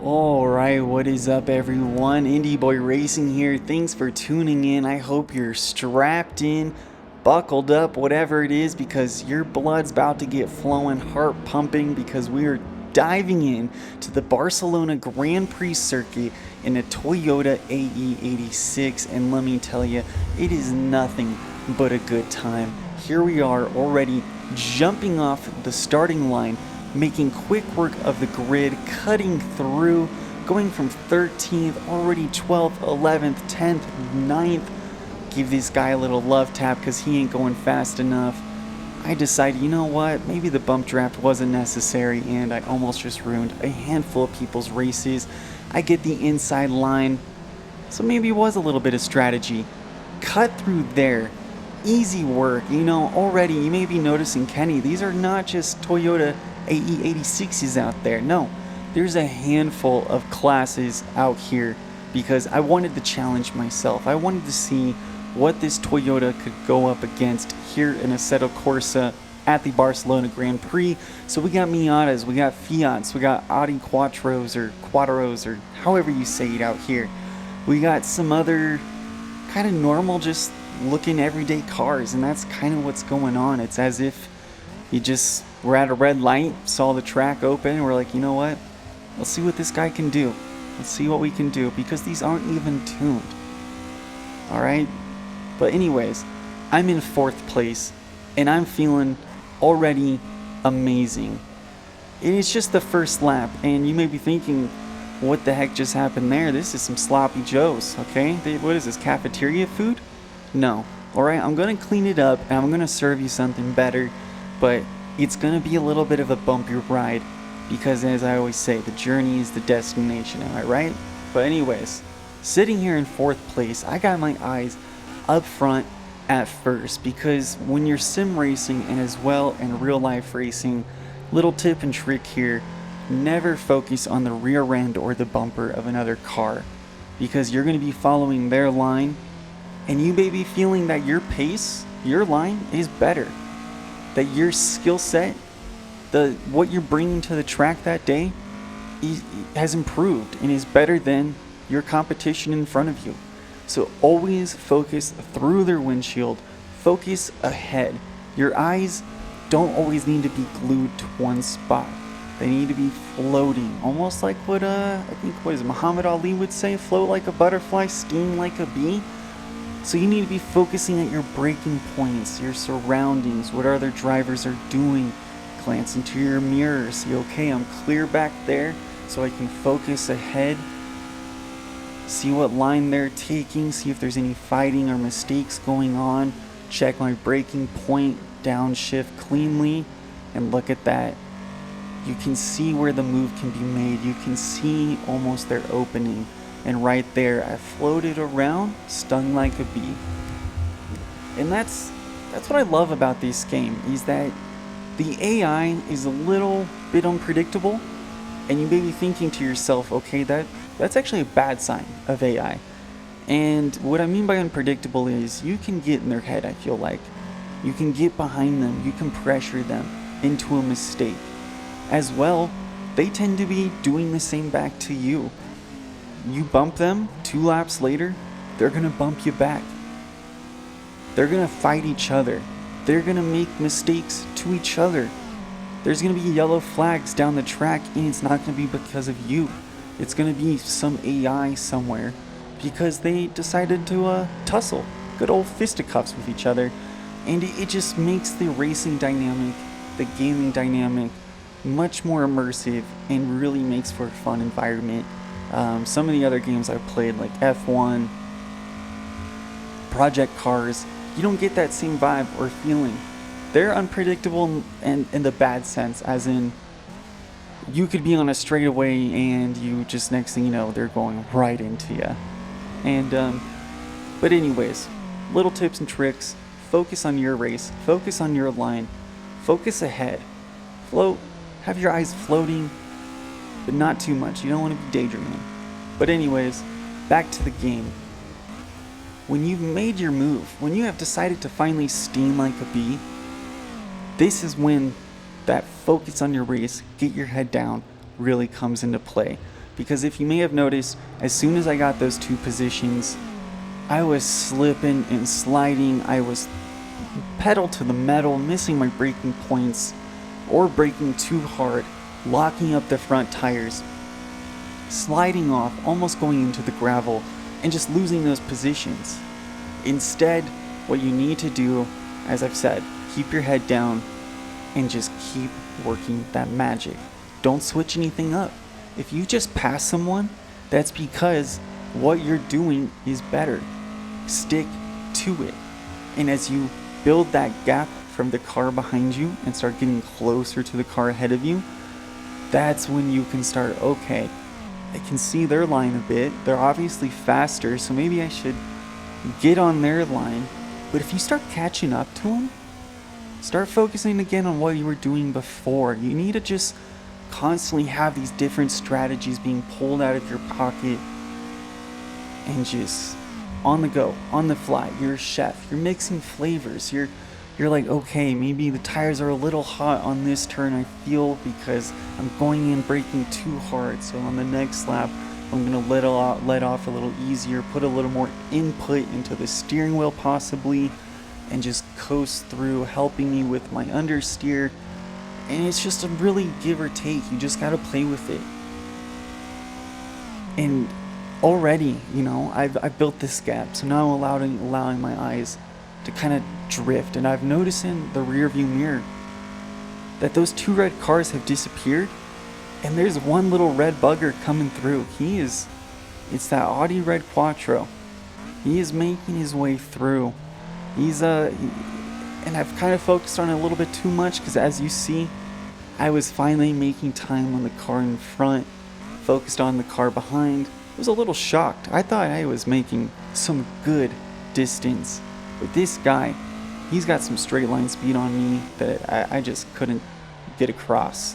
Alright, what is up everyone? Indyboi Racing here. Thanks for tuning in. I hope you're strapped in, buckled up, whatever it is, because your blood's about to get flowing, heart pumping, because we are diving in to the Barcelona Grand Prix circuit in a Toyota AE86, and let me tell you, it is nothing but a good time. Here we are already jumping off the starting line, making quick work of the grid, cutting through, going from 13th, already 12th, 11th, 10th, 9th. Give this guy a little love tap because he ain't going fast enough. I decided, you know what, maybe the bump draft wasn't necessary, and I almost just ruined a handful of people's races. I get the inside line, so maybe it was a little bit of strategy. Cut through there. Easy work, already you may be noticing, Kenny, these are not just Toyota AE86s out there. No, there's a handful of classes out here because I wanted to challenge myself. I wanted to see what this Toyota could go up against here in Assetto Corsa at the Barcelona Grand Prix. So we got Miatas, we got Fiats, we got Audi Quattros or however you say it out here. We got some other kind of normal, just looking everyday cars, and that's kind of what's going on. It's as if we're at a red light, saw the track open, and we're like, you know what? Let's see what this guy can do. Let's see what we can do, because these aren't even tuned. Alright? But anyways, I'm in 4th place, and I'm feeling already amazing. And it's just the first lap, and you may be thinking, what the heck just happened there? This is some sloppy joes, okay? What is this, cafeteria food? No. Alright, I'm going to clean it up, and I'm going to serve you something better, but it's going to be a little bit of a bumpy ride, because as I always say, the journey is the destination, am I right? But anyways, sitting here in 4th place, I got my eyes up front at first, because when you're sim racing and as well in real life racing, little tip and trick here, never focus on the rear end or the bumper of another car, because you're going to be following their line, and you may be feeling that your pace, your line is better, that your skill set, what you're bringing to the track that day has improved and is better than your competition in front of you. So always focus through their windshield, focus ahead. Your eyes don't always need to be glued to one spot. They need to be floating, almost like what Muhammad Ali would say, float like a butterfly, sting like a bee. So you need to be focusing at your braking points, your surroundings, what other drivers are doing. Glance into your mirror, see, okay, I'm clear back there, so I can focus ahead. See what line they're taking, see if there's any fighting or mistakes going on. Check my braking point, downshift cleanly, and look at that. You can see where the move can be made. You can see almost their opening. And right there, I floated around, stung like a bee. And that's what I love about this game, is that the AI is a little bit unpredictable, and you may be thinking to yourself, okay, that's actually a bad sign of AI. And what I mean by unpredictable is you can get in their head, I feel like. You can get behind them, you can pressure them into a mistake. As well, they tend to be doing the same back to you. You bump them, 2 laps later, they're gonna bump you back. They're gonna fight each other. They're gonna make mistakes to each other. There's gonna be yellow flags down the track, and it's not gonna be because of you. It's gonna be some AI somewhere because they decided to tussle, good old fisticuffs with each other, and it just makes the racing dynamic, the gaming dynamic, much more immersive and really makes for a fun environment. Some of the other games I've played, like F1, Project Cars, you don't get that same vibe or feeling. They're unpredictable in the bad sense, as in you could be on a straightaway and you just, next thing you know, they're going right into you. And but anyways, little tips and tricks. Focus on your race, focus on your line, focus ahead, float, have your eyes floating, but not too much. You don't want to be daydreaming. But anyways, back to the game. When you've made your move, when you have decided to finally sting like a bee, this is when that focus on your race, get your head down, really comes into play. Because if you may have noticed, as soon as I got those two positions, I was slipping and sliding. I was pedal to the metal, missing my braking points, or braking too hard, locking up the front tires, sliding off, almost going into the gravel, and just losing those positions. Instead, what you need to do, as I've said, keep your head down and just keep working that magic. Don't switch anything up. If you just pass someone, that's because what you're doing is better. Stick to it. And as you build that gap from the car behind you and start getting closer to the car ahead of you, that's when you can start, okay, I can see their line a bit. They're obviously faster, so maybe I should get on their line. But if you start catching up to them, start focusing again on what you were doing before. You need to just constantly have these different strategies being pulled out of your pocket and just on the go, on the fly. You're a chef. You're mixing flavors. You're like, okay, maybe the tires are a little hot on this turn, I feel, because I'm going in braking too hard. So on the next lap, I'm going to let off a little easier, put a little more input into the steering wheel possibly, and just coast through, helping me with my understeer. And it's just a really give or take. You just got to play with it. And already, I've built this gap. So now I'm allowing my eyes to kind of drift. And I've noticed in the rear view mirror that those two red cars have disappeared. And there's one little red bugger coming through. It's that Audi Red Quattro. He is making his way through. And I've kind of focused on it a little bit too much, because as you see, I was finally making time on the car in front, focused on the car behind. I was a little shocked. I thought I was making some good distance. But this guy, he's got some straight line speed on me that I just couldn't get across.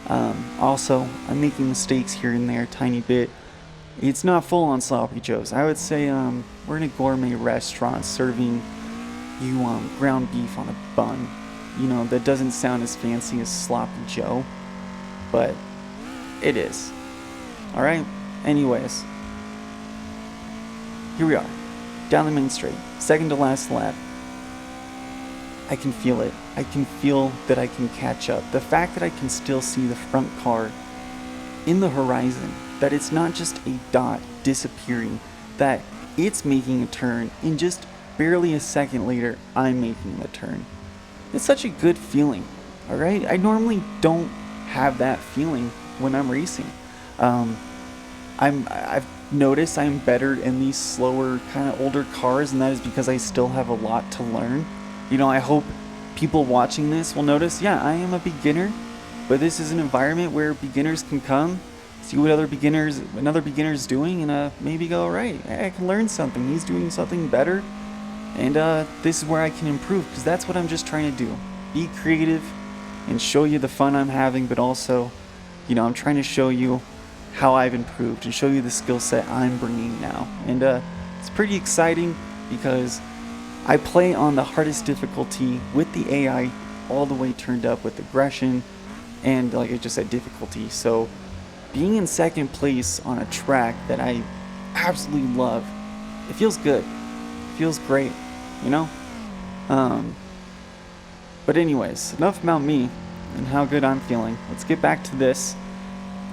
Also, I'm making mistakes here and there, tiny bit. It's not full on sloppy joes. I would say we're in a gourmet restaurant serving you ground beef on a bun. That doesn't sound as fancy as sloppy joe, but it is. Alright, anyways, here we are, down the main straight, second to last lap. I can feel it. I can feel that I can catch up. The fact that I can still see the front car in the horizon, that it's not just a dot disappearing, that it's making a turn, and just barely a second later, I'm making the turn. It's such a good feeling, alright? I normally don't have that feeling when I'm racing. I've noticed I'm better in these slower, kind of older cars, and that is because I still have a lot to learn. I hope people watching this will notice, yeah, I am a beginner, but this is an environment where beginners can come, see what another beginner's doing, and maybe go, right, I can learn something. He's doing something better, and this is where I can improve, because that's what I'm just trying to do. Be creative and show you the fun I'm having, but also, I'm trying to show you how I've improved and show you the skill set I'm bringing now. And it's pretty exciting because I play on the hardest difficulty with the AI all the way turned up with aggression and, like I just said, difficulty. So being in second place on a track that I absolutely love, it feels good. It feels great, But anyways, enough about me and how good I'm feeling. Let's get back to this.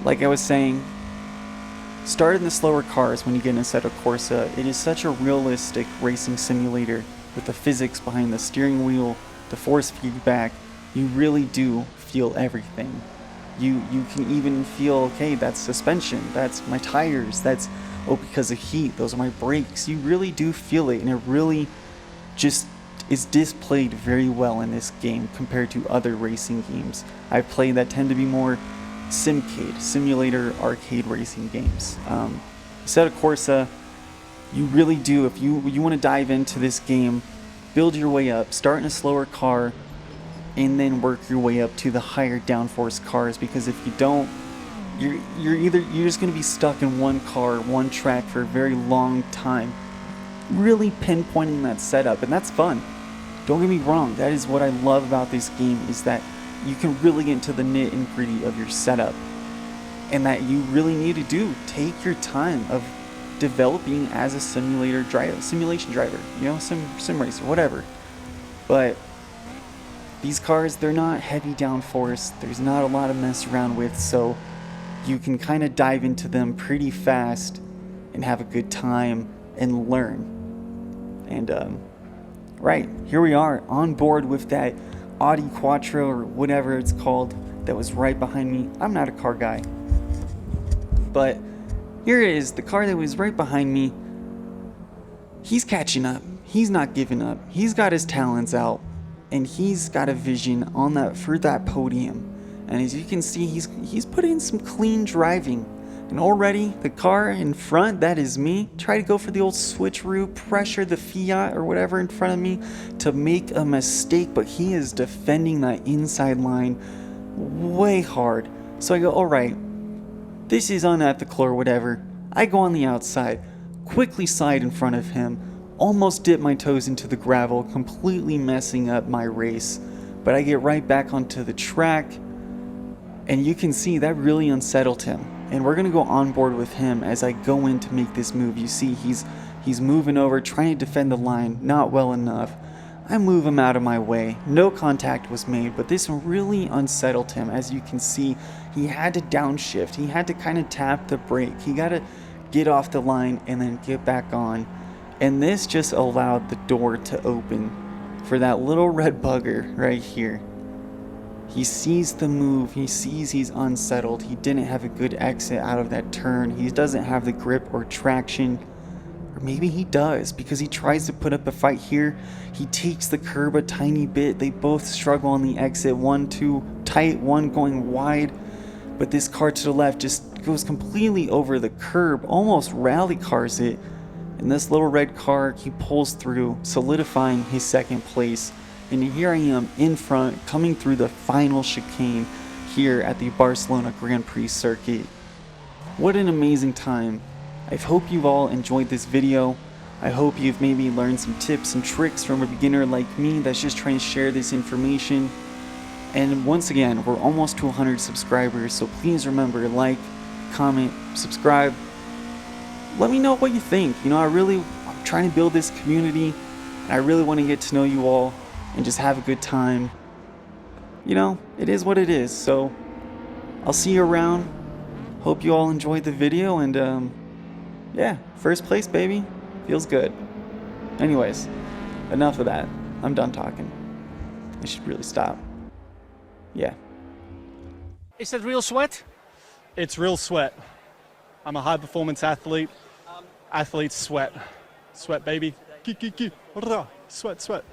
Like I was saying, start in the slower cars when you get in Assetto Corsa. It is such a realistic racing simulator with the physics behind the steering wheel, the force feedback. You really do feel everything. You can even feel, okay, that's suspension, that's my tires, that's, because of heat, those are my brakes. You really do feel it, and it really just is displayed very well in this game compared to other racing games I've played that tend to be more simulator arcade racing games. Assetto Corsa, you really do, if you want to dive into this game, build your way up, start in a slower car, and then work your way up to the higher downforce cars, because if you don't, you're just going to be stuck in one car, one track for a very long time, really pinpointing that setup, and that's fun. Don't get me wrong, that is what I love about this game, is that you can really get into the nit and gritty of your setup. and that you really need to do. Take your time of developing as a simulation driver, you know, sim racer, whatever. But these cars, they're not heavy downforce. There's not a lot of mess around with, so you can kind of dive into them pretty fast and have a good time and learn. And right, here we are on board with that Audi Quattro or whatever it's called that was right behind me. I'm not a car guy, but here it is, the car that was right behind me. He's catching up. He's not giving up. He's got his talents out, and he's got a vision on that for that podium. And as you can see, he's put in some clean driving. And already the car in front, that is me, try to go for the old switcheroo, pressure the Fiat or whatever in front of me to make a mistake, but he is defending that inside line way hard. So I go, all right, this is unethical or whatever. I go on the outside, quickly slide in front of him, almost dip my toes into the gravel, completely messing up my race. But I get right back onto the track, and you can see that really unsettled him. And we're gonna go on board with him as I go in to make this move. You see he's moving over, trying to defend the line, not well enough. I move him out of my way. No contact was made, but this really unsettled him. As you can see, he had to downshift. He had to kind of tap the brake. He got to get off the line and then get back on. And this just allowed the door to open for that little red bugger right here. He sees the move. He sees he's unsettled. He didn't have a good exit out of that turn. He doesn't have the grip or traction. Or maybe he does, because he tries to put up a fight here. He takes the curb a tiny bit. They both struggle on the exit. One too tight, one going wide. But this car to the left just goes completely over the curb, almost rally cars it. And this little red car, he pulls through, solidifying his second place. And here I am in front, coming through the final chicane here at the Barcelona Grand Prix circuit. What an amazing time. I hope you've all enjoyed this video. I hope you've maybe learned some tips and tricks from a beginner like me that's just trying to share this information. And once again, we're almost to 100 subscribers, so please remember, like, comment, subscribe. Let me know what you think. You know, I'm trying to build this community, and I really want to get to know you all and just have a good time. You know, it is what it is, so I'll see you around. Hope you all enjoyed the video, and yeah, first place, baby. Feels good. Anyways, enough of that. I'm done talking. I should really stop. Yeah. Is that real sweat? It's real sweat. I'm a high performance athlete. Athletes sweat. Sweat, baby. Sweat, sweat.